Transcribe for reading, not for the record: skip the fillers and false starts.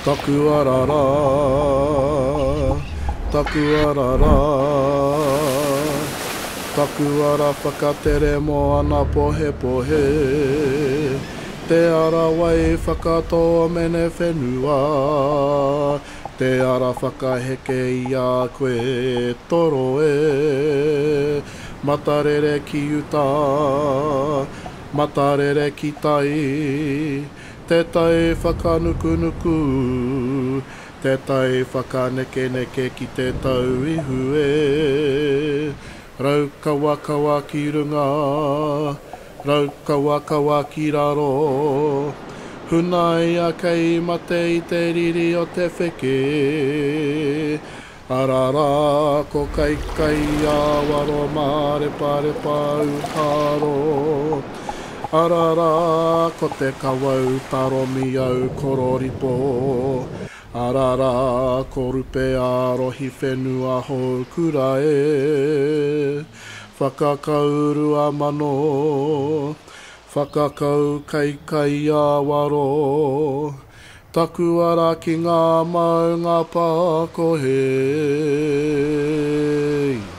たくあららたくあららたくあらファカテレモアナポヘポヘてあらわいファカトメネフェヌワてあらファカヘケイヤクエトロエまたれれきゆたまたれれきたいてたいファカヌクヌクてたいファカネケネケきてたういふえラウカワカワキルガラウカワカワキラロフナイアカイマテイテリリオテフェケあららコカイカイヤワロマレパレパウハロあららこてかわうたろみやうころりぽあららコルペアロヒフェヌアホウクラエファカカウルアマノファカカウカイカイヤワロタクワラキガマウガパコヘイ